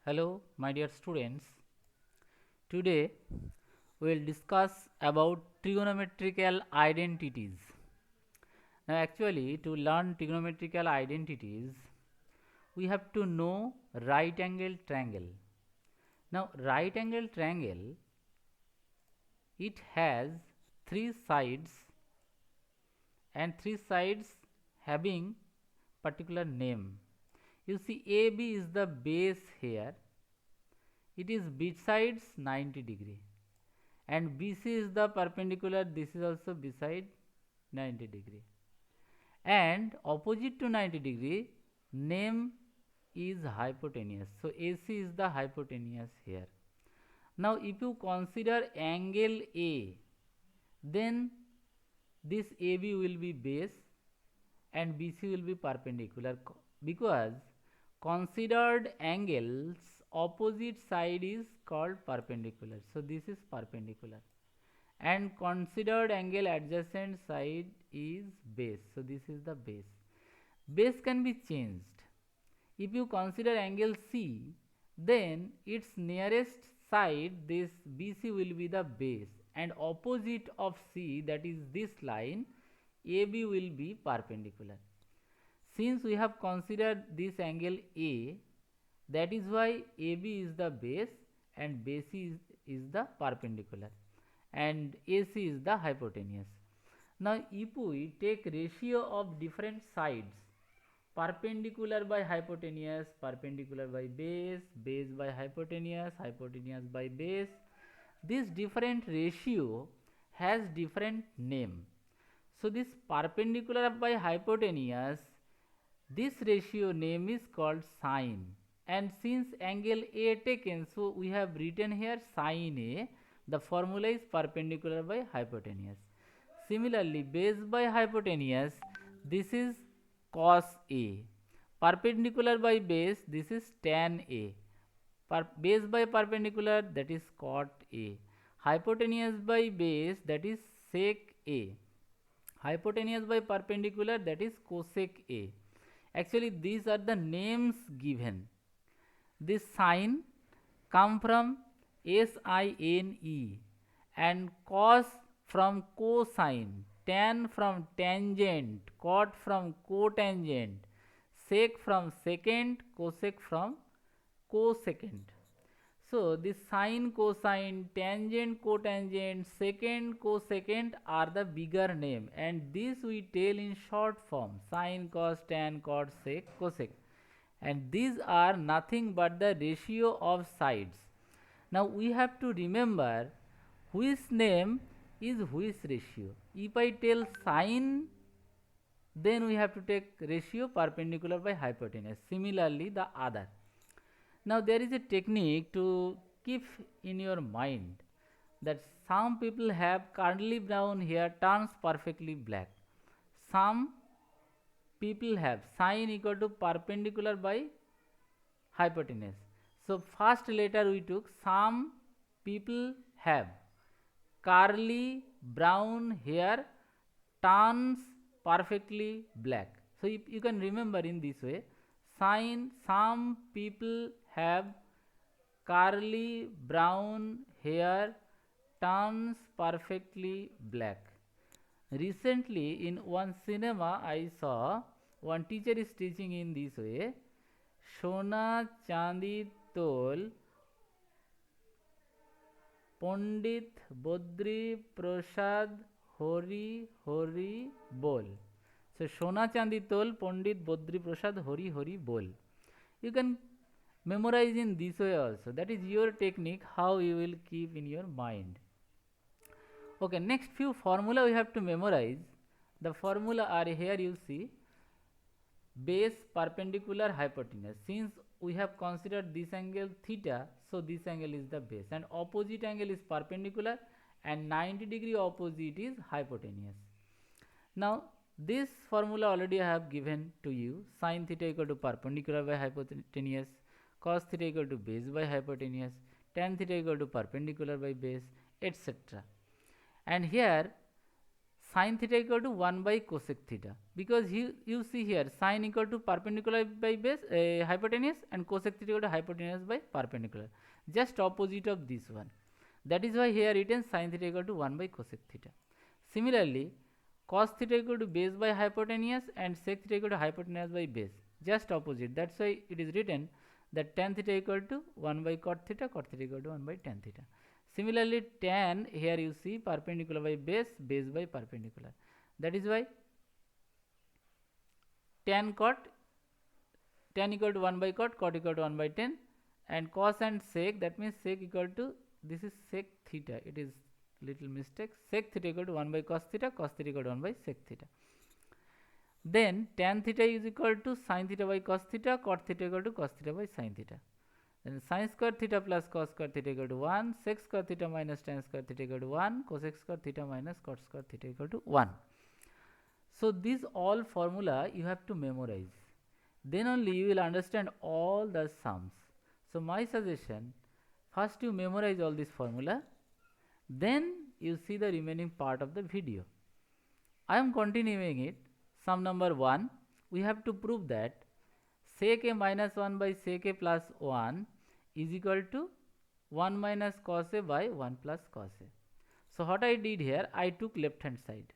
Hello, my dear students. Today we will discuss about trigonometrical identities. Now, actually, to learn trigonometrical identities, we have to know right angle triangle. Now, right angle triangle, it has three sides and three sides having particular name. You see, AB is the base here. It is besides 90 degree. And BC is the perpendicular, this is also beside 90 degree, and opposite to 90 degree name is hypotenuse. So AC is the hypotenuse here. Now if you consider angle A, then this AB will be base and BC will be perpendicular, because considered angles opposite side is called perpendicular. So this is perpendicular, and considered angle adjacent side is base. So this is the base. Base can be changed. If you consider angle C, then its nearest side, this BC, will be the base, and opposite of C, that is this line, AB will be perpendicular. Since we have considered this angle A, that is why AB is the base and BC is the perpendicular, and AC is the hypotenuse. Now if we take ratio of different sides, perpendicular by hypotenuse, perpendicular by base, base by hypotenuse, hypotenuse by base, this different ratio has different name. So this perpendicular by hypotenuse, this ratio name is called sine, and since angle A taken, so we have written here sine A. The formula is perpendicular by hypotenuse. Similarly, base by hypotenuse, this is cos A. Perpendicular by base, this is tan A. Base by perpendicular, that is cot A. Hypotenuse by base, that is sec A. Hypotenuse by perpendicular, that is cosec A. Actually, these are the names given. This sine come from SINE, and cos from cosine, tan from tangent, cot from cotangent, sec from secant, cosec from cosecant. So this sine, cosine, tangent, cotangent, secant, cosecant are the bigger name, and this we tell in short form: sine, cos, tan, cot, sec, cosec. And these are nothing but the ratio of sides. Now we have to remember which name is which ratio. If I tell sine, then we have to take ratio perpendicular by hypotenuse. Similarly, the other. Now there is a technique to keep in your mind, that some people have curly brown hair turns perfectly black. Some people have sine equal to perpendicular by hypotenuse. So first letter we took, some people have curly brown hair turns perfectly black. So if you can remember in this way, sine, some people have curly brown hair turns perfectly black. Recently in one cinema I saw one teacher is teaching in this way: সোনা চাঁদি তোল পণ্ডিত বদ্রী প্রসাদ হরি হরি বল. So সোনা চাঁদি তোল পণ্ডিত বদ্রী প্রসাদ হরি হরি বল. You can memorize in this way also. That is your technique, how you will keep in your mind. Okay, next few formula we have to memorize. The formula are here, you see: base, perpendicular, hypotenuse. Since we have considered this angle theta, so this angle is the base, and opposite angle is perpendicular, and 90 degree opposite is hypotenuse. Now this formula already I have given to you: sine theta equal to perpendicular by hypotenuse, cos theta equal to base by hypotenuse, tan theta equal to perpendicular by base, etc. And here sin theta equal to 1 by cosec theta, because you see here sin equal to perpendicular by base hypotenuse, and cosec theta equal to hypotenuse by perpendicular, just opposite of this one. That is why here written sin theta equal to 1 by cosec theta. Similarly, cos theta equal to base by hypotenuse and sec theta equal to hypotenuse by base, just opposite. That's why it is written that tan theta equal to 1 by cot theta equal to 1 by tan theta. Similarly, tan, here you see perpendicular by base, base by perpendicular. That is why tan equal to 1 by cot equal to 1 by tan, and cos and sec, that means sec equal to, this is sec theta, it is little mistake, sec theta equal to 1 by cos theta equal to 1 by sec theta. Then tan theta is equal to sin theta by cos theta, cot theta equal to cos theta by sin theta. Then sin square theta plus cos square theta equal to 1, sec square theta minus tan square theta equal to 1, cosec square theta minus cot square theta equal to 1. So these all formula you have to memorize. Then only you will understand all the sums. So my suggestion, first you memorize all this formula, then you see the remaining part of the video. I am continuing it. Sum number 1, we have to prove that sec a minus 1 by sec a plus 1 is equal to 1 minus cos a by 1 plus cos a. So what I did here, I took left hand side,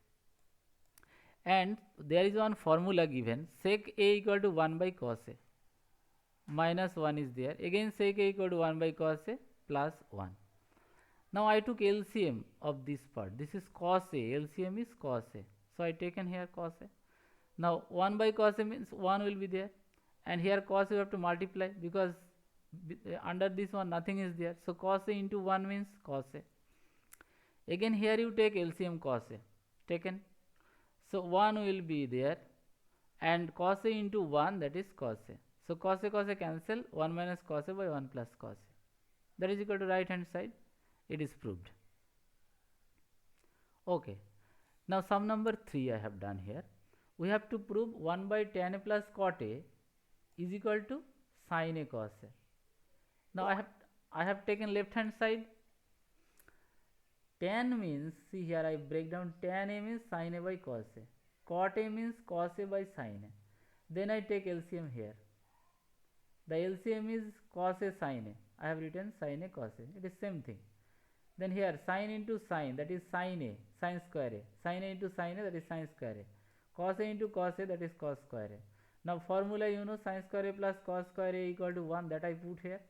and there is one formula given, sec a equal to 1 by cos a, minus 1 is there, again sec a equal to 1 by cos a plus 1. Now I took LCM of this part, this is cos a, LCM is cos a, so I taken here cos a. Now 1 by cos a means 1 will be there, and here cos you have to multiply, because under this one nothing is there, so cos a into 1 means cos a. Again here you take LCM cos a, taken, so 1 will be there, and cos a into 1, that is cos a. So cos a cancel, 1 minus cos a by 1 plus cos a, that is equal to right hand side. It is proved. Okay, now sum number 3 I have done here. We have to prove 1 by tan a plus cot a is equal to sin a cos a. Now I have taken left hand side. Tan means, see here I break down, tan a means sin a by cos a, cot a means cos a by sin a. Then I take LCM here. The LCM is cos a sin a. I have written sin a cos a. It is same thing. Then here sin into sin, that is sin a, sin square a. Sin a into sin a, that is sin square a. Cos a into cos a, that is cos square a. Now formula you know, sin square a plus cos square a equal to 1, that I put here.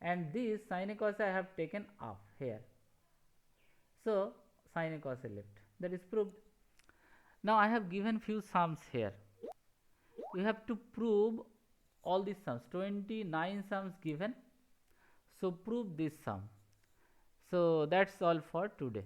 And this sin a cos a I have taken off here. So sin a cos a left. That is proved. Now I have given few sums here. You have to prove all these sums. 29 sums given. So prove this sum. So that's all for today.